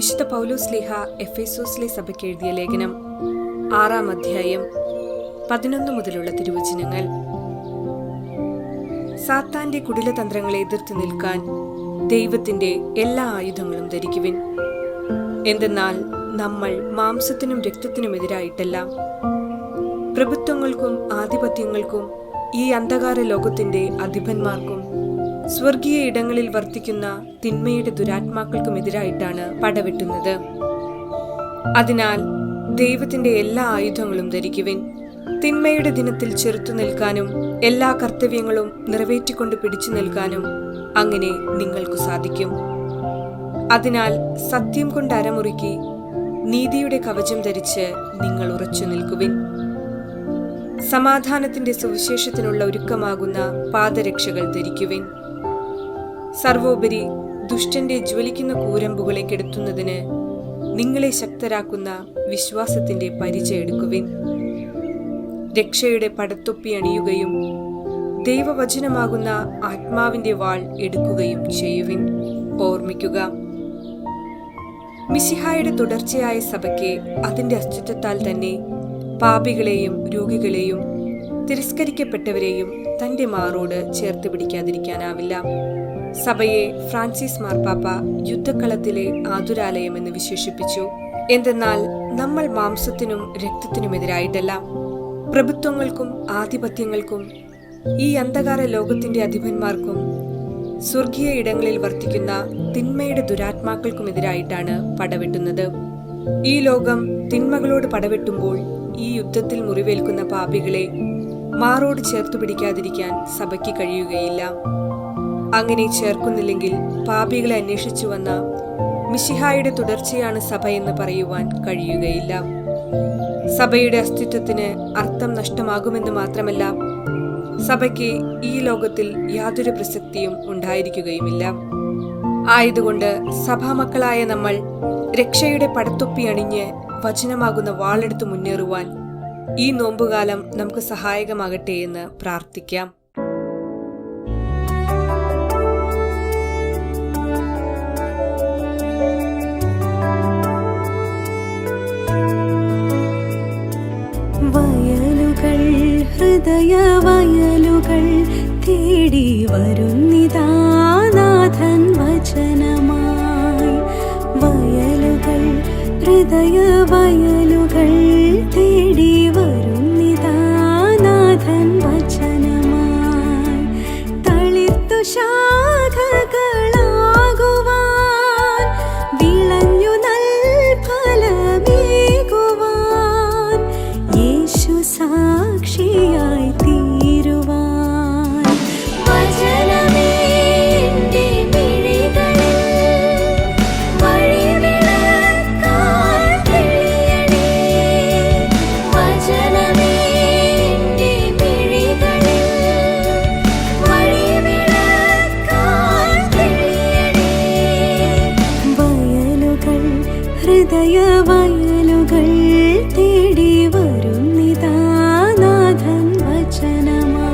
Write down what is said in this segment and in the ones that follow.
വിശുദ്ധ പൗലോസ്ലീഹ എഫേസോസിലെ സഭയ്ക്ക് എഴുതിയ ലേഖനം 6-ാം അധ്യായം 11 മുതലുള്ള തിരുവചനങ്ങൾ. സാത്താന്റെ കുടിലതന്ത്രങ്ങളെ എതിർത്ത് നിൽക്കാൻ ദൈവത്തിന്റെ എല്ലാ ആയുധങ്ങളും ധരിക്കുവിൻ. എന്തെന്നാൽ നമ്മൾ മാംസത്തിനും രക്തത്തിനുമെതിരായിട്ടല്ല, പ്രഭുത്വങ്ങൾക്കും ആധിപത്യങ്ങൾക്കും ഈ അന്ധകാര ലോകത്തിന്റെ അധിപന്മാർക്കും സ്വർഗീയ ഇടങ്ങളിൽ വർത്തിക്കുന്ന തിന്മയുടെ ദുരാത്മാക്കൾക്കുമെതിരായിട്ടാണ് പടവെട്ടുന്നത്. അതിനാൽ ദൈവത്തിന്റെ എല്ലാ ആയുധങ്ങളും ധരിക്കുവിൻ. തിന്മയുടെ ദിനത്തിൽ ചെറുത്തു നിൽക്കാനും എല്ലാ കർത്തവ്യങ്ങളും നിറവേറ്റിക്കൊണ്ട് പിടിച്ചു നിൽക്കാനും അങ്ങനെ നിങ്ങൾക്കു സാധിക്കും. അതിനാൽ സത്യം കൊണ്ട് അരമുറുക്കി നീതിയുടെ കവചം ധരിച്ച് നിങ്ങൾ ഉറച്ചു നിൽക്കുവിൻ. സമാധാനത്തിന്റെ സുവിശേഷത്തിനുള്ള ഒരുക്കമാകുന്ന പാദരക്ഷകൾ ധരിക്കുവിൻ. സർവോപരി ദുഷ്ടന്റെ ജ്വലിക്കുന്ന കൂരമ്പുകളെ കെടുത്തുന്നതിന് നിങ്ങളെ ശക്തരാക്കുന്ന വിശ്വാസത്തിന്റെ പരിച എടുക്കുവിൻ. രക്ഷയുടെ പടത്തൊപ്പി അണിയുകയും ദൈവവചനമാകുന്ന ആത്മാവിന്റെ വാൾ എടുക്കുകയും ചെയ്യുവിൻ. ഓർമ്മിക്കുക, മിശിഹായുടെ തുടർച്ചയായ സഭയ്ക്ക് അതിന്റെ അസ്തിത്വത്താൽ തന്നെ പാപികളെയും രോഗികളെയും തിരസ്കരിക്കപ്പെട്ടവരെയും തന്റെ മാറോട് ചേർത്ത് പിടിക്കാതിരിക്കാനാവില്ല. സഭയെ ഫ്രാൻസിസ് മാർപ്പാപ്പ യുദ്ധക്കളത്തിലെ ആതുരാലയം എന്ന് വിശേഷിപ്പിച്ചു. എന്തെന്നാൽ നമ്മൾ മാംസത്തിനും രക്തത്തിനുമെതിരായിട്ടല്ല, പ്രഭുത്വങ്ങൾക്കും ആധിപത്യങ്ങൾക്കും ഈ അന്ധകാര ലോകത്തിന്റെ അധിപന്മാർക്കും സ്വർഗീയ ഇടങ്ങളിൽ വർത്തിക്കുന്ന തിന്മയുടെ ദുരാത്മാക്കൾക്കുമെതിരായിട്ടാണ് പടവെട്ടുന്നത്. ഈ ലോകം തിന്മകളോട് പടവെട്ടുമ്പോൾ ഈ യുദ്ധത്തിൽ മുറിവേൽക്കുന്ന പാപികളെ മാറോട് ചേർത്തു പിടിക്കാതിരിക്കാൻ സഭയ്ക്ക് കഴിയുകയില്ല. അങ്ങനെ ചേർക്കുന്നില്ലെങ്കിൽ പാപികളെ അന്വേഷിച്ചു വന്ന മിശിഹായുടെ തുടർച്ചയാണ് സഭ എന്ന് പറയുവാൻ കഴിയുകയില്ല. സഭയുടെ അസ്തിത്വത്തിന് അർത്ഥം നഷ്ടമാകുമെന്ന് മാത്രമല്ല, സഭയ്ക്ക് ഈ ലോകത്തിൽ യാതൊരു പ്രസക്തിയും ഉണ്ടായിരിക്കുകയുമില്ല. ആയതുകൊണ്ട് സഭാമക്കളായ നമ്മൾ രക്ഷയുടെ പടത്തൊപ്പി അണിഞ്ഞ് വചനമാകുന്ന വാളെടുത്ത് മുന്നേറുവാൻ ഈ നോമ്പുകാലം നമുക്ക് സഹായകമാകട്ടെ എന്ന് പ്രാർത്ഥിക്കാം. വയലുകൾ, ഹൃദയ വയലുകൾ തേടി വരുന്നിതാ നാഥൻ വചനമായി. വയലുകൾ, ഹൃദയ വയലുകൾ തേടി വരുന്നിതാ നാഥൻ വചനമായി. തളിർത്തു ശാഖകളാകുവാൻ, വിളഞ്ഞു നൽഫലമേകുവാൻ, യേശു സാക്ഷിയായി തീരുവാൻ. വചനമേ എന്റെ മിഴികളിൽ വഴിവിളക്കായി തെളിയണേ. വചനമേ എന്റെ മിഴികളിൽ വഴിവിളക്കായി തെളിയണേ. വയലുകൾ, ഹൃദയ വയലുകൾ തേടി വരുന്നിതാ നാഥൻ വചനമായി.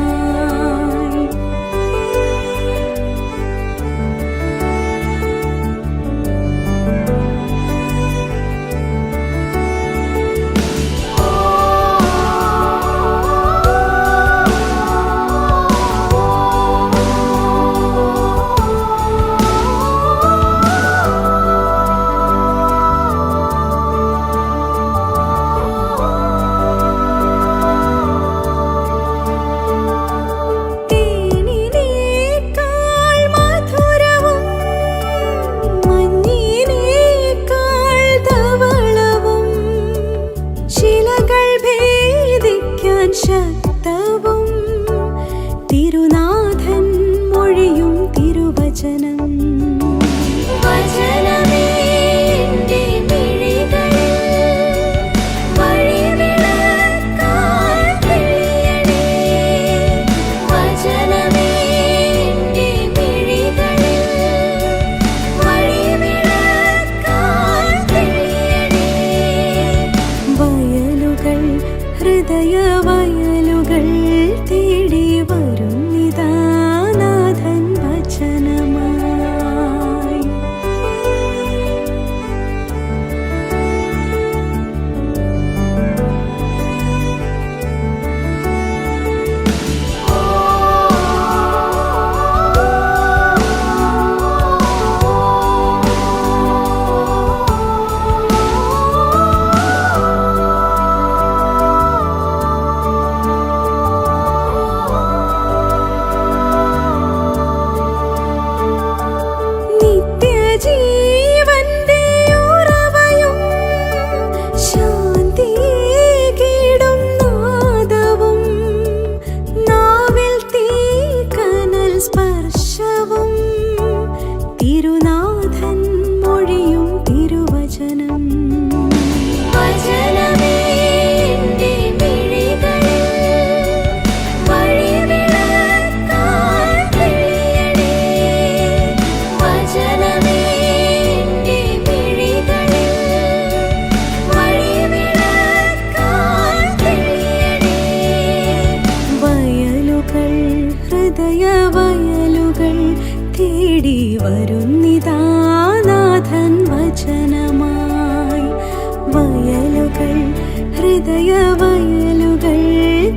ഹൃദയവയലുകൾ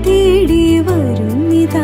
തേടി വരുന്നിതാ